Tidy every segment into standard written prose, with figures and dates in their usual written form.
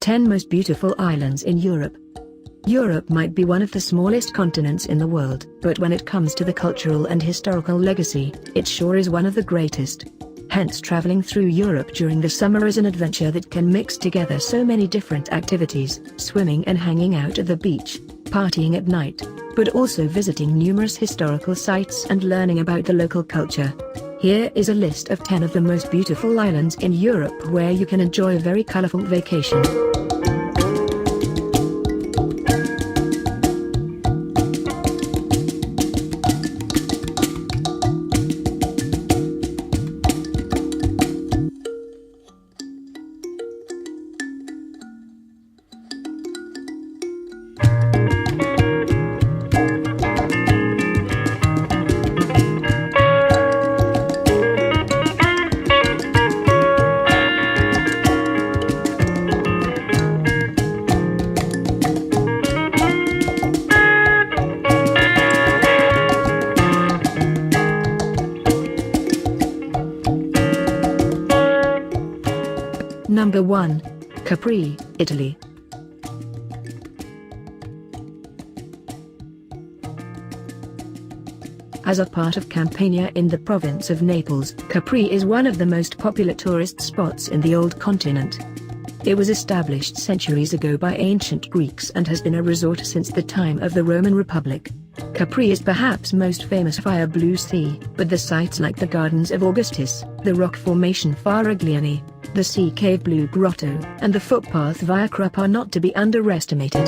10 Most Beautiful Islands in Europe. Europe might be one of the smallest continents in the world, but when it comes to the cultural and historical legacy, it sure is one of the greatest. Hence, traveling through Europe during the summer is an adventure that can mix together so many different activities: swimming and hanging out at the beach, partying at night, but also visiting numerous historical sites and learning about the local culture. Here is a list of 10 of the most beautiful islands in Europe where you can enjoy a very colorful vacation. Number 1. Capri, Italy. As a part of Campania in the province of Naples, Capri is one of the most popular tourist spots in the old continent. It was established centuries ago by ancient Greeks and has been a resort since the time of the Roman Republic. Capri is perhaps most famous via Blue Sea, but the sites like the Gardens of Augustus, the rock formation Faragliani, the Sea Cave Blue Grotto, and the footpath via Crete are not to be underestimated.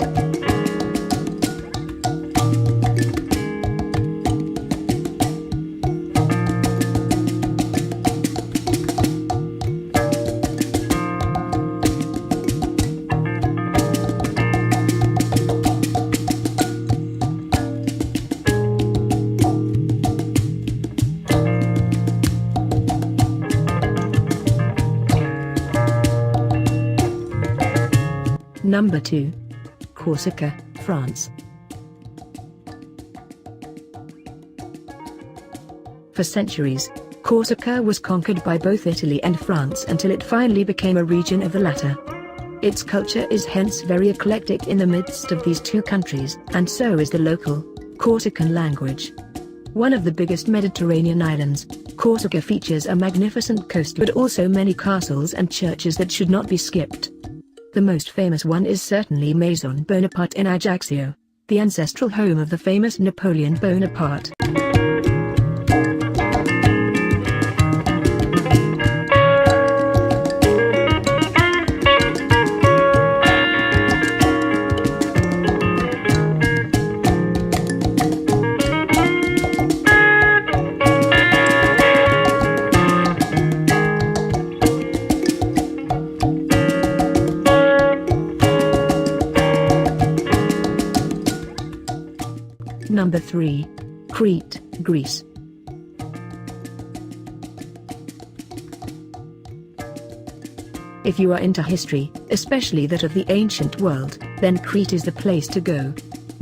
Number 2. Corsica, France. For centuries, Corsica was conquered by both Italy and France until it finally became a region of the latter. Its culture is hence very eclectic in the midst of these two countries, and so is the local Corsican language. One of the biggest Mediterranean islands, Corsica features a magnificent coast but also many castles and churches that should not be skipped. The most famous one is certainly Maison Bonaparte in Ajaccio, the ancestral home of the famous Napoleon Bonaparte. Number 3. Crete, Greece. If you are into history, especially that of the ancient world, then Crete is the place to go.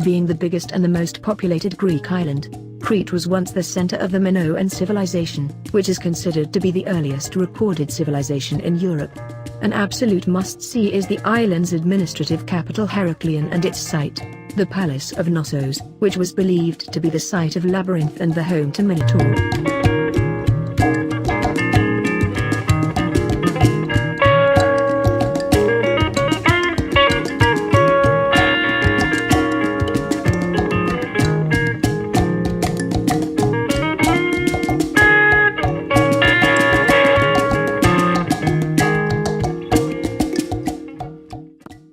Being the biggest and the most populated Greek island, Crete was once the center of the Minoan civilization, which is considered to be the earliest recorded civilization in Europe. An absolute must-see is the island's administrative capital Heraklion and its site, the Palace of Knossos, which was believed to be the site of Labyrinth and the home to Minotaur.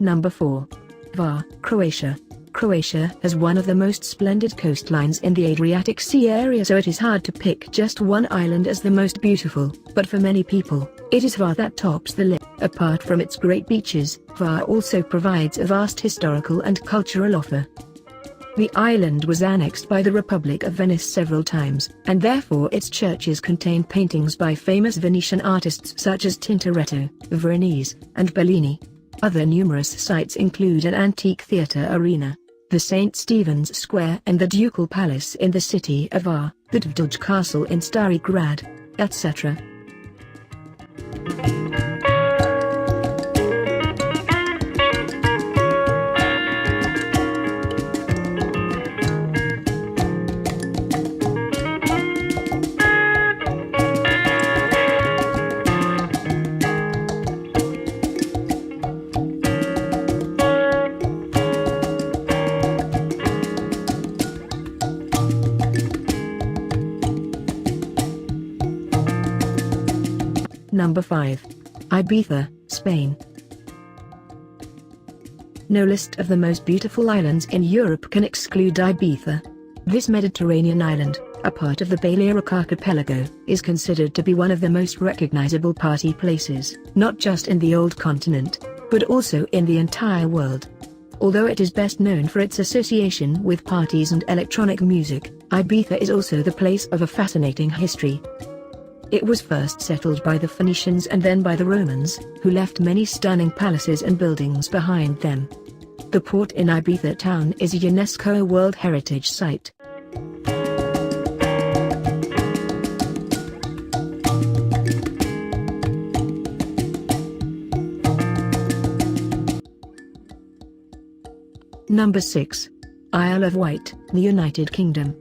Number 4. Var, Croatia. Croatia has one of the most splendid coastlines in the Adriatic Sea area, so it is hard to pick just one island as the most beautiful, but for many people, it is Var that tops the list. Apart from its great beaches, Var also provides a vast historical and cultural offer. The island was annexed by the Republic of Venice several times, and therefore its churches contain paintings by famous Venetian artists such as Tintoretto, Veronese, and Bellini. Other numerous sites include an antique theatre arena, the St. Stephen's Square and the Ducal Palace in the city of Var, the Dvdoj Castle in Stari Grad, etc. Number 5. Ibiza, Spain. No list of the most beautiful islands in Europe can exclude Ibiza. This Mediterranean island, a part of the Balearic archipelago, is considered to be one of the most recognizable party places, not just in the old continent, but also in the entire world. Although it is best known for its association with parties and electronic music, Ibiza is also the place of a fascinating history. It was first settled by the Phoenicians and then by the Romans, who left many stunning palaces and buildings behind them. The port in Ibiza town is a UNESCO World Heritage Site. Number 6. Isle of Wight, the United Kingdom.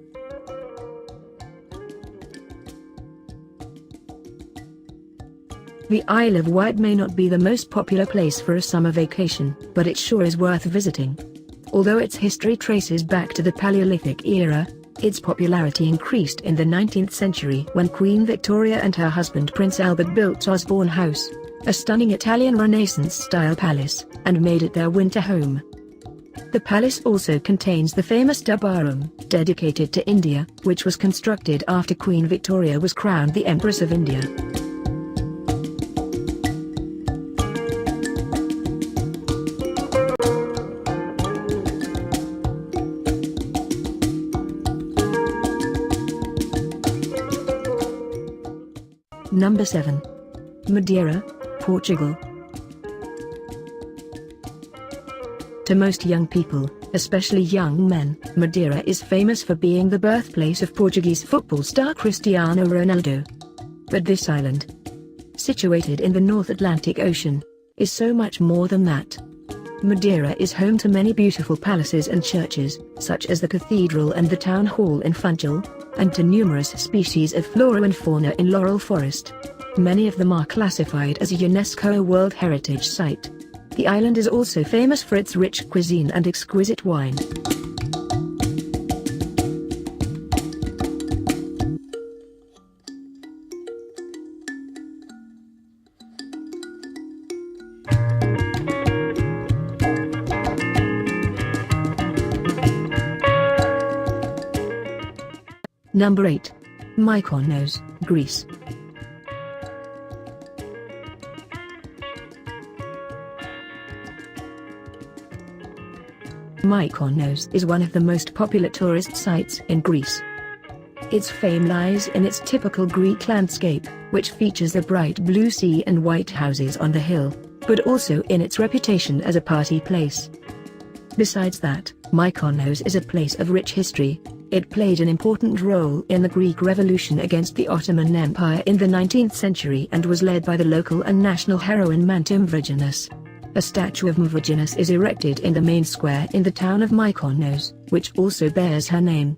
The Isle of Wight may not be the most popular place for a summer vacation, but it sure is worth visiting. Although its history traces back to the Paleolithic era, its popularity increased in the 19th century when Queen Victoria and her husband Prince Albert built Osborne House, a stunning Italian Renaissance-style palace, and made it their winter home. The palace also contains the famous Darbarum, dedicated to India, which was constructed after Queen Victoria was crowned the Empress of India. Number 7. Madeira, Portugal. To most young people, especially young men, Madeira is famous for being the birthplace of Portuguese football star Cristiano Ronaldo. But this island, situated in the North Atlantic Ocean, is so much more than that. Madeira is home to many beautiful palaces and churches, such as the cathedral and the town hall in Funchal, and to numerous species of flora and fauna in Laurel Forest. Many of them are classified as a UNESCO World Heritage Site. The island is also famous for its rich cuisine and exquisite wine. Number 8. Mykonos, Greece. Mykonos is one of the most popular tourist sites in Greece. Its fame lies in its typical Greek landscape, which features the bright blue sea and white houses on the hill, but also in its reputation as a party place. Besides that, Mykonos is a place of rich history. It played an important role in the Greek Revolution against the Ottoman Empire in the 19th century and was led by the local and national heroine Mantum Virginis. A statue of Virginis is erected in the main square in the town of Mykonos, which also bears her name.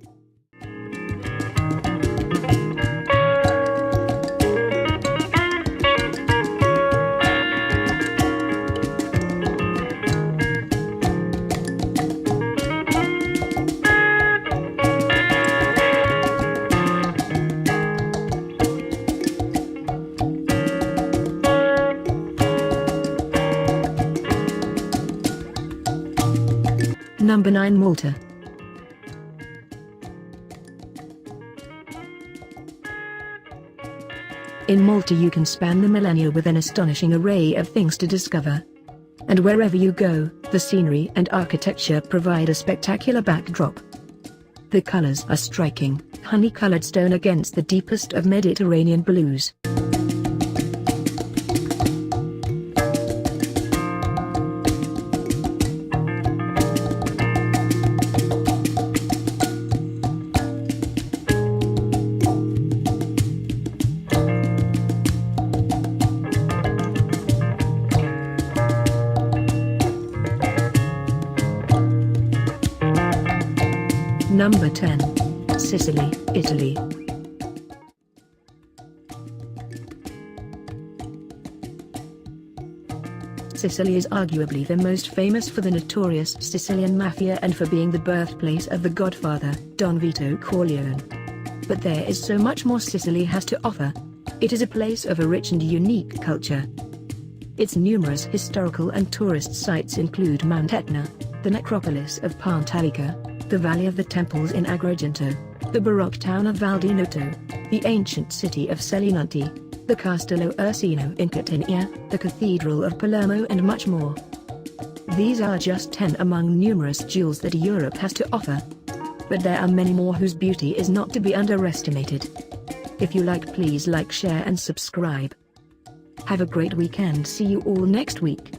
Number 9. Malta. In Malta you can span the millennia with an astonishing array of things to discover. And wherever you go, the scenery and architecture provide a spectacular backdrop. The colors are striking, honey-colored stone against the deepest of Mediterranean blues. Number 10. Sicily, Italy. Sicily is arguably the most famous for the notorious Sicilian Mafia and for being the birthplace of the Godfather, Don Vito Corleone. But there is so much more Sicily has to offer. It is a place of a rich and unique culture. Its numerous historical and tourist sites include Mount Etna, the necropolis of Pantalica, the Valley of the Temples in Agrigento, the Baroque town of Val di Noto, the ancient city of Selinunte, the Castello Ursino in Catania, the Cathedral of Palermo and much more. These are just 10 among numerous jewels that Europe has to offer. But there are many more whose beauty is not to be underestimated. If you like, please like, share and subscribe. Have a great weekend. See you all next week.